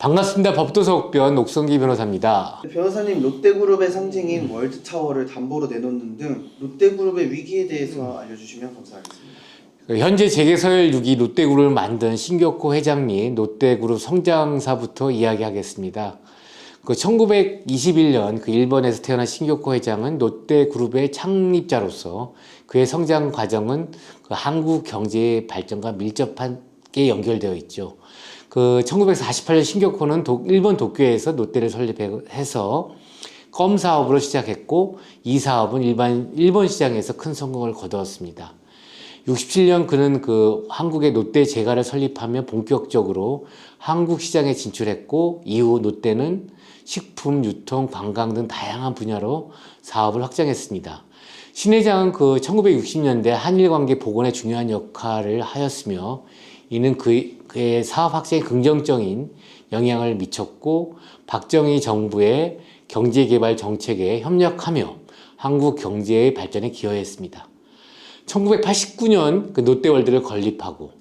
반갑습니다. 법도서옥변 옥성기 변호사입니다. 변호사님, 롯데그룹의 상징인 월드타워를 담보로 내놓는 등 롯데그룹의 위기에 대해서 알려주시면 감사하겠습니다. 현재 재계서열 6기 롯데그룹을 만든 신격호 회장 및 롯데그룹 성장사부터 이야기하겠습니다. 1921년 일본에서 태어난 신격호 회장은 롯데그룹의 창립자로서 그의 성장 과정은 한국 경제의 발전과 밀접하게 연결되어 있죠. 1948년 신격호는 일본 도쿄에서 롯데를 설립해서 껌 사업으로 시작했고, 이 사업은 일본 시장에서 큰 성공을 거두었습니다. 67년 그는 한국의 롯데 제과를 설립하며 본격적으로 한국 시장에 진출했고, 이후 롯데는 식품, 유통, 관광 등 다양한 분야로 사업을 확장했습니다. 신 회장은 1960년대 한일 관계 복원에 중요한 역할을 하였으며, 이는 그의 사업 확장에 긍정적인 영향을 미쳤고, 박정희 정부의 경제개발 정책에 협력하며 한국 경제의 발전에 기여했습니다. 1989년 롯데월드를 건립하고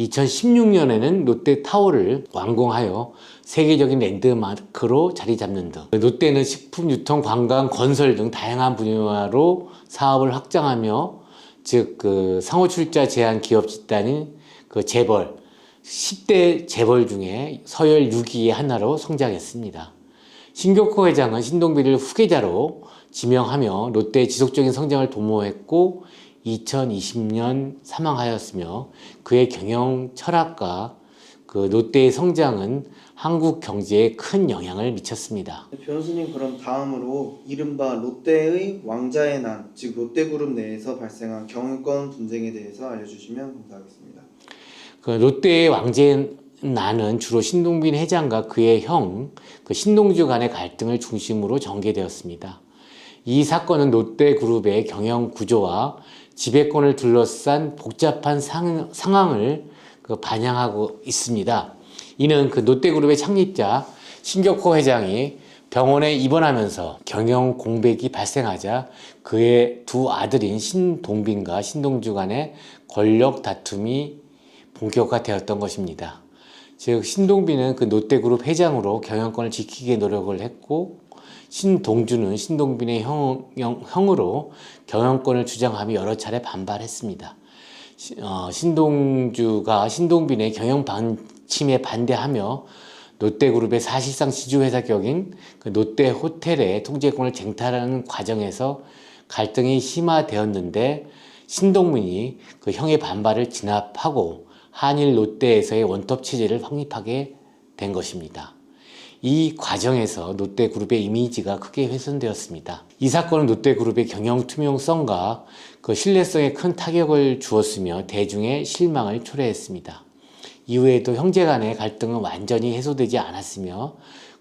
2016년에는 롯데타워를 완공하여 세계적인 랜드마크로 자리 잡는 등 롯데는 식품, 유통, 관광, 건설 등 다양한 분야로 사업을 확장하며 상호 출자 제한 기업 집단인 재벌 10대 재벌 중에 서열 6위의 하나로 성장했습니다. 신격호 회장은 신동빈을 후계자로 지명하며 롯데의 지속적인 성장을 도모했고 2020년 사망하였으며, 그의 경영 철학과 롯데의 성장은 한국 경제에 큰 영향을 미쳤습니다. 변호사님, 그럼 다음으로 이른바 롯데의 왕자의 난, 즉 롯데그룹 내에서 발생한 경영권 분쟁에 대해서 알려주시면 감사하겠습니다. 롯데의 왕자의 난은 주로 신동빈 회장과 그의 형 신동주 간의 갈등을 중심으로 전개되었습니다. 이 사건은 롯데그룹의 경영 구조와 지배권을 둘러싼 복잡한 상황을 반영하고 있습니다. 이는 롯데그룹의 창립자 신격호 회장이 병원에 입원하면서 경영 공백이 발생하자 그의 두 아들인 신동빈과 신동주 간의 권력 다툼이 본격화되었던 것입니다. 즉, 신동빈은 롯데그룹 회장으로 경영권을 지키기 노력을 했고, 신동주는 신동빈의 형으로 경영권을 주장하며 여러 차례 반발했습니다. 신동주가 신동빈의 경영 방침에 반대하며 롯데그룹의 사실상 지주회사 격인 롯데호텔의 통제권을 쟁탈하는 과정에서 갈등이 심화되었는데, 신동빈이 형의 반발을 진압하고 한일 롯데에서의 원톱 체제를 확립하게 된 것입니다. 이 과정에서 롯데그룹의 이미지가 크게 훼손되었습니다. 이 사건은 롯데그룹의 경영 투명성과 신뢰성에 큰 타격을 주었으며 대중의 실망을 초래했습니다. 이후에도 형제 간의 갈등은 완전히 해소되지 않았으며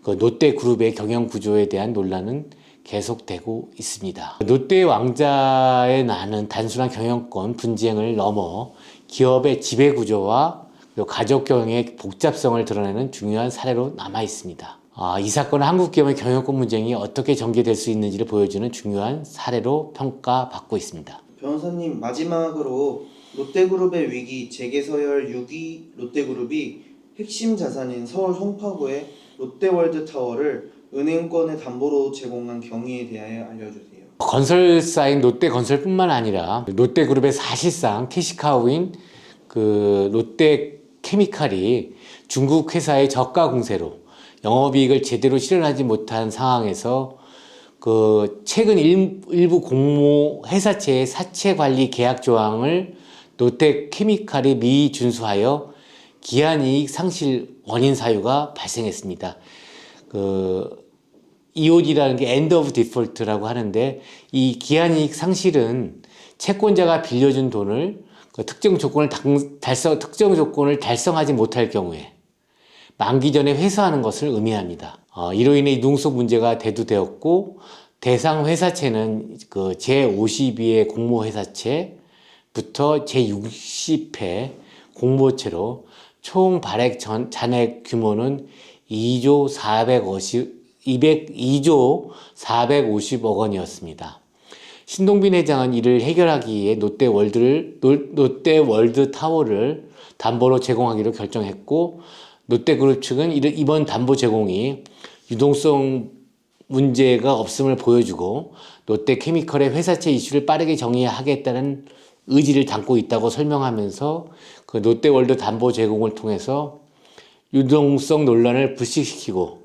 롯데그룹의 경영 구조에 대한 논란은 계속되고 있습니다. 롯데의 왕자의 난은 단순한 경영권 분쟁을 넘어 기업의 지배 구조와 가족 경영의 복잡성을 드러내는 중요한 사례로 남아 있습니다. 이 사건은 한국 기업의 경영권 분쟁이 어떻게 전개될 수 있는지를 보여주는 중요한 사례로 평가받고 있습니다. 변호사님, 마지막으로 롯데그룹의 위기 재계서열 6위 롯데그룹이 핵심 자산인 서울 송파구의 롯데월드타워를 은행권의 담보로 제공한 경위에 대하여 알려주세요. 건설사인 롯데건설뿐만 아니라 롯데그룹의 사실상 캐시카우인 롯데케미칼이 중국 회사의 저가 공세로 영업이익을 제대로 실현하지 못한 상황에서 최근 일부 공모 회사체의 사채 관리 계약 조항을 롯데케미칼이 미준수하여 기한이익 상실 원인 사유가 발생했습니다. EOD라는 게 End of Default라고 하는데, 이 기한이익 상실은 채권자가 빌려준 돈을 특정 조건을 달성하지 못할 경우에 만기 전에 회수하는 것을 의미합니다. 이로 인해 융속 문제가 대두되었고, 대상 회사채는 제52회 공모회사채부터 제60회 공모채로 총 발행 잔액 규모는 2조 450억 원이었습니다. 신동빈 회장은 이를 해결하기 위해 롯데월드타워를 담보로 제공하기로 결정했고, 롯데그룹 측은 이번 담보 제공이 유동성 문제가 없음을 보여주고 롯데케미컬의 회사채 이슈를 빠르게 정리하겠다는 의지를 담고 있다고 설명하면서 그 롯데월드 담보 제공을 통해서 유동성 논란을 불식시키고,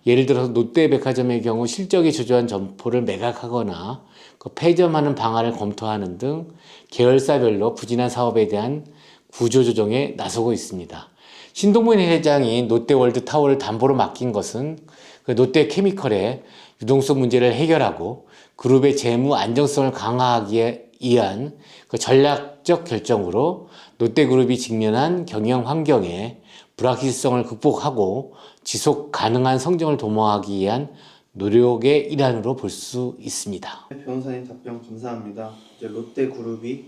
예를 들어서 롯데백화점의 경우 실적이 저조한 점포를 매각하거나 그 폐점하는 방안을 검토하는 등 계열사별로 부진한 사업에 대한 구조조정에 나서고 있습니다. 신동빈 회장이 롯데월드 타워를 담보로 맡긴 것은 그 롯데케미컬의 유동성 문제를 해결하고 그룹의 재무 안정성을 강화하기 위한 그 전략적 결정으로 롯데그룹이 직면한 경영 환경의 불확실성을 극복하고 지속 가능한 성장을 도모하기 위한 노력의 일환으로 볼 수 있습니다. 변호사님 답변 감사합니다. 이제 롯데그룹이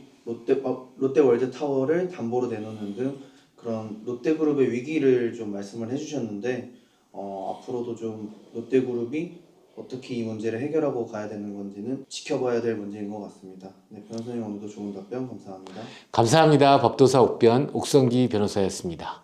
롯데월드 타워를 담보로 내놓는 등 그런 롯데그룹의 위기를 좀 말씀을 해주셨는데 앞으로도 좀 롯데그룹이 어떻게 이 문제를 해결하고 가야 되는 건지는 지켜봐야 될 문제인 것 같습니다. 네, 변호사님 오늘도 좋은 답변 감사합니다. 감사합니다. 법도사 옥변 옥성기 변호사였습니다.